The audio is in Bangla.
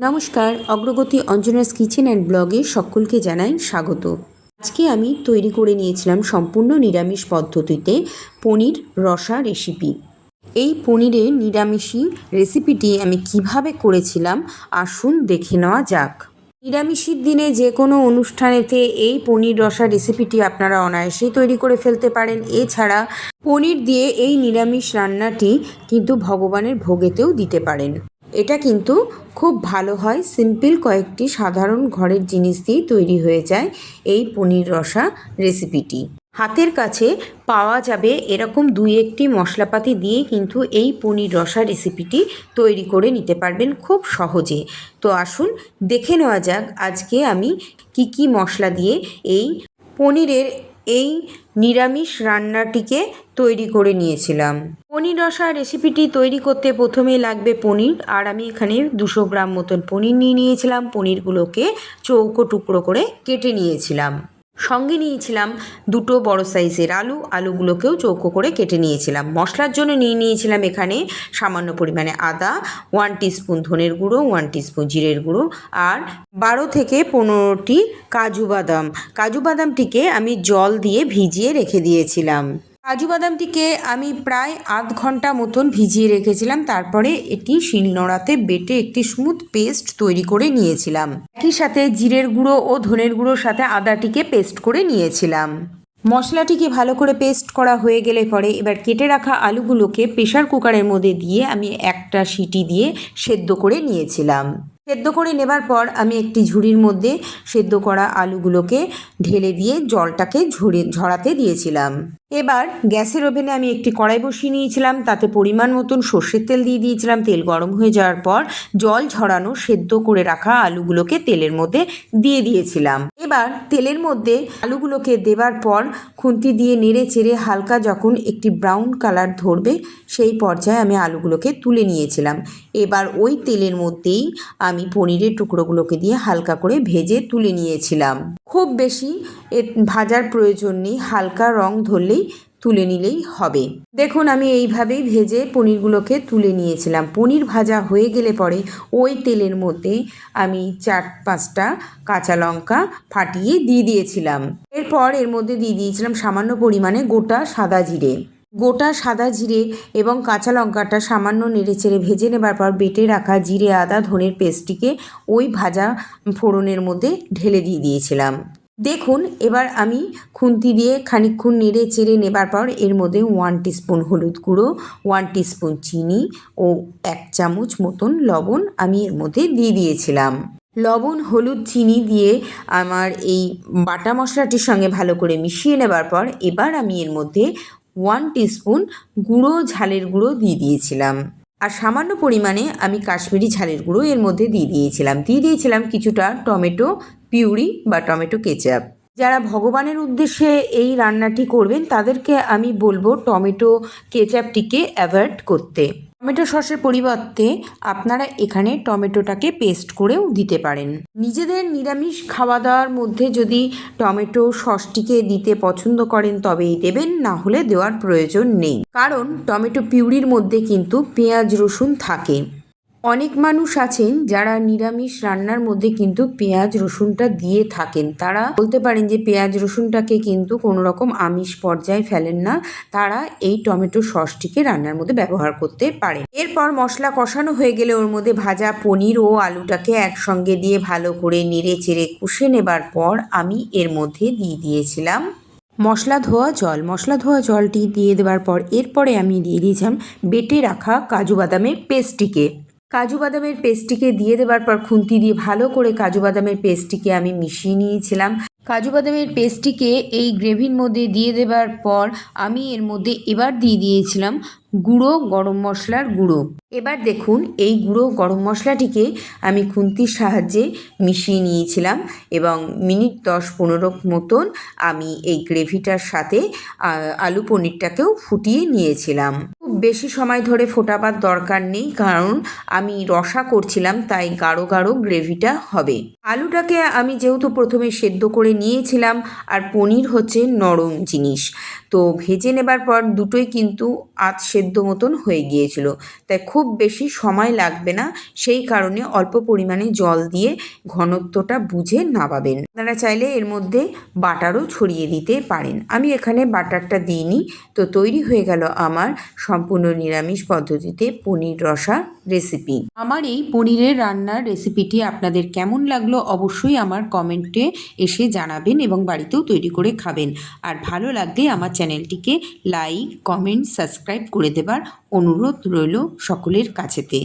নমস্কার, অগ্রগতি অঞ্জনাস কিচেন অ্যান্ড ব্লগে সকলকে জানাই স্বাগত। আজকে আমি তৈরি করে নিয়েছিলাম সম্পূর্ণ নিরামিষ পদ্ধতিতে পনির রসা রেসিপি। এই পনিরের নিরামিষি রেসিপিটি আমি কিভাবে করেছিলাম আসুন দেখে নেওয়া যাক। নিরামিষের দিনে যে কোনো অনুষ্ঠানেতে এই পনির রসা রেসিপিটি আপনারা অনায়াসেই তৈরি করে ফেলতে পারেন। এছাড়া পনির দিয়ে এই নিরামিষ রান্নাটি কিন্তু ভগবানের ভোগেতেও দিতে পারেন। এটা কিন্তু খুব ভালো হয়, সিম্পল কয়েকটি সাধারণ ঘরের জিনিস দিয়েই তৈরি হয়ে যায় এই পনির রসা রেসিপিটি। হাতের কাছে পাওয়া যাবে এরকম দুই একটি মশলাপাতি দিয়ে কিন্তু এই পনির রসা রেসিপিটি তৈরি করে নিতে পারবেন খুব সহজে। তো আসুন দেখে নেওয়া যাক আজকে আমি কি মশলা দিয়ে এই পনিরের এই নিরামিষ রান্নাটিকে তৈরি করে নিয়েছিলাম। পনির রসা রেসিপিটি তৈরি করতে প্রথমে লাগবে পনির, আর আমি এখানে 200 গ্রাম মতন পনির নিয়ে নিয়েছিলাম। পনিরগুলোকে চৌকো টুকরো করে কেটে নিয়েছিলাম। সঙ্গে নিয়েছিলাম দুটো বড় সাইজের আলুগুলোকেও চৌকো করে কেটে নিয়েছিলাম। মশলার জন্য নিয়েছিলাম এখানে সামান্য পরিমাণে আদা, 1 টিস্পুন ধনের গুঁড়ো, 1 টিস্পুন জিরের গুঁড়ো, আর 12 থেকে 15টি কাজু বাদামটিকে আমি জল দিয়ে ভিজিয়ে রেখে দিয়েছিলাম। কাজু বাদামটিকে আমি প্রায় আধ ঘন্টা মতন ভিজিয়ে রেখেছিলাম। তারপরে এটি শিলনোড়াতে বেটে একটি স্মুথ পেস্ট তৈরি করে নিয়েছিলাম। একই সাথে জিরের গুঁড়ো ও ধনের গুঁড়োর সাথে আদাটিকে পেস্ট করে নিয়েছিলাম। মশলাটিকে ভালো করে পেস্ট করা হয়ে গেলে পরে এবার কেটে রাখা আলুগুলোকে প্রেশার কুকারের মধ্যে দিয়ে আমি একটা সিটি দিয়ে সেদ্ধ করে নিয়েছিলাম। সেদ্ধ করে নেবার পর আমি একটি ঝুড়ির মধ্যে সেদ্ধ করা আলুগুলোকে ঢেলে দিয়ে জলটাকে ঝরাতে দিয়েছিলাম। এবার গ্যাসের ওভেনে আমি একটি কড়াই বসিয়ে নিয়েছিলাম, তাতে পরিমাণ মতন সর্ষের তেল দিয়ে দিয়েছিলাম। তেল গরম হয়ে যাওয়ার পর জল ঝরানো সেদ্ধ করে রাখা আলুগুলোকে তেলের মধ্যে দিয়ে দিয়েছিলাম। এবার তেলের মধ্যে আলুগুলোকে দেবার পর খুন্তি দিয়ে নেড়ে চেড়ে হালকা যখন একটি ব্রাউন কালার ধরবে সেই পর্যায়ে আমি আলুগুলোকে তুলে নিয়েছিলাম। এবার ওই তেলের মধ্যেই আমি পনিরের টুকরোগুলোকে দিয়ে হালকা করে ভেজে তুলে নিয়েছিলাম। খুব বেশি ভাজার প্রয়োজন নেই, হালকা রং ধরলেই তুলে নিলেই হবে। দেখুন আমি এইভাবেই ভেজে পনিরগুলোকে তুলে নিয়েছিলাম। পনির ভাজা হয়ে গেলে পরে ওই তেলের মধ্যে আমি 4-5টা কাঁচা লঙ্কা ফাটিয়ে দিয়ে দিয়েছিলাম। এরপর এর মধ্যে দিয়ে দিয়েছিলাম সামান্য পরিমাণে গোটা সাদা জিরে এবং কাঁচা লঙ্কাটা সামান্য নেড়েচেড়ে ভেজে নেবার পর বেটে রাখা জিরে আদা ধনের পেস্টটিকে ওই ভাজা ফোড়নের মধ্যে ঢেলে দিয়ে দিয়েছিলাম। দেখুন এবার আমি খুন্তি দিয়ে খানিকক্ষণ নেড়ে চেড়ে নেবার পর এর মধ্যে 1 টিস্পুন হলুদ গুঁড়ো, 1 টিস্পুন চিনি ও 1 চামচ মতন লবণ আমি এর মধ্যে দিয়ে দিয়েছিলাম। লবণ হলুদ চিনি দিয়ে আমার এই বাটা মশলাটির সঙ্গে ভালো করে মিশিয়ে নেবার পর এবার আমি এর মধ্যে 1 টিস্পুন ঝালের গুঁড়ো দিয়ে দিয়েছিলাম। আর সামান্য পরিমাণে আমি কাশ্মীরি ঝালের গুঁড়ো এর মধ্যে দিয়ে দিয়েছিলাম কিছুটা টমেটো পিউরি বা টমেটো কেচাপ। যারা ভগবানের উদ্দেশ্যে এই রান্নাটি করবেন তাদেরকে আমি বলবো টমেটো কেচাপটিকে অ্যাভয়েড করতে। টমেটো সসের পরিবর্তে আপনারা এখানে টমেটোটাকে পেস্ট করেও দিতে পারেন। নিজেদের নিরামিষ খাওয়া দাওয়ার মধ্যে যদি টমেটো সসটিকে দিতে পছন্দ করেন তবেই দেবেন, না হলে দেওয়ার প্রয়োজন নেই। কারণ টমেটো পিউরির মধ্যে কিন্তু পেঁয়াজ রসুন থাকে। অনেক মানুষ আছেন যারা নিরামিষ রান্নার মধ্যে কিন্তু পেঁয়াজ রসুনটা দিয়ে থাকেন। তারা বলতে পারেন যে পেঁয়াজ রসুনটাকে কিন্তু কোনো রকম আমিষ পর্যায়ে ফেলেন না, তারা এই টমেটো সসটিকে রান্নার মধ্যে ব্যবহার করতে পারেন। এরপর মশলা কষানো হয়ে গেলে ওর মধ্যে ভাজা পনির ও আলুটাকে একসঙ্গে দিয়ে ভালো করে নেড়ে চেড়ে কষে নেবার পর আমি এর মধ্যে দিয়ে দিয়েছিলাম মশলা ধোয়া জলটি দিয়ে দেওয়ার পর এরপরে আমি দিয়ে দিয়েছিলাম বেটে রাখা কাজু বাদামের পেস্টটিকে দিয়ে দেওয়ার পর খুন্তি দিয়ে ভালো করে কাজু বাদামের পেস্টটিকে আমি মিশিয়ে নিয়েছিলাম। কাজু বাদামের পেস্টটিকে এই গ্রেভির মধ্যে দিয়ে দেওয়ার পর আমি এর মধ্যে এবার দিয়ে দিয়েছিলাম গরম মশলার গুঁড়ো। এবার দেখুন এই গরম মশলাটিকে আমি খুন্তির সাহায্যে মিশিয়ে নিয়েছিলাম এবং মিনিট 10-15 মতন আমি এই গ্রেভিটার সাথে আলু পনিরটাকেও ফুটিয়ে নিয়েছিলাম। খুব বেশি সময় ধরে ফোটাবার দরকার নেই, কারণ আমি রসা করছিলাম তাই গাঢ় গ্রেভিটা হবে। আলুটাকে আমি যেহেতু প্রথমে সেদ্ধ করে নিয়েছিলাম আর পনির হচ্ছে নরম জিনিস, তো ভেজে নেবার পর দুটোই কিন্তু আধ সেদ্ধ মতন হয়ে গিয়েছিল, তাই খুব বেশি সময় লাগবে না, সেই কারণে অল্প পরিমাণে জল দিয়ে ঘনত্বটা বুঝে নামাবেন। আপনারা চাইলে এর মধ্যে বাটারও ছড়িয়ে দিতে পারেন, আমি এখানে বাটারটা দিইনি। তো তৈরি হয়ে গেল আমার সম্পূর্ণ নিরামিষ পদ্ধতিতে পনির রসা রেসিপি। আমার এই পনিরের রান্নার রেসিপিটি আপনাদের কেমন লাগলো অবশ্যই আমার কমেন্টে এসে জানাবেন এবং বাড়িতেও তৈরি করে খাবেন। আর ভালো লাগলে আমার চ্যানেলটিকে লাইক, কমেন্ট, সাবস্ক্রাইব করে দেবার অনুরোধ রইল সকলের কাছেতে।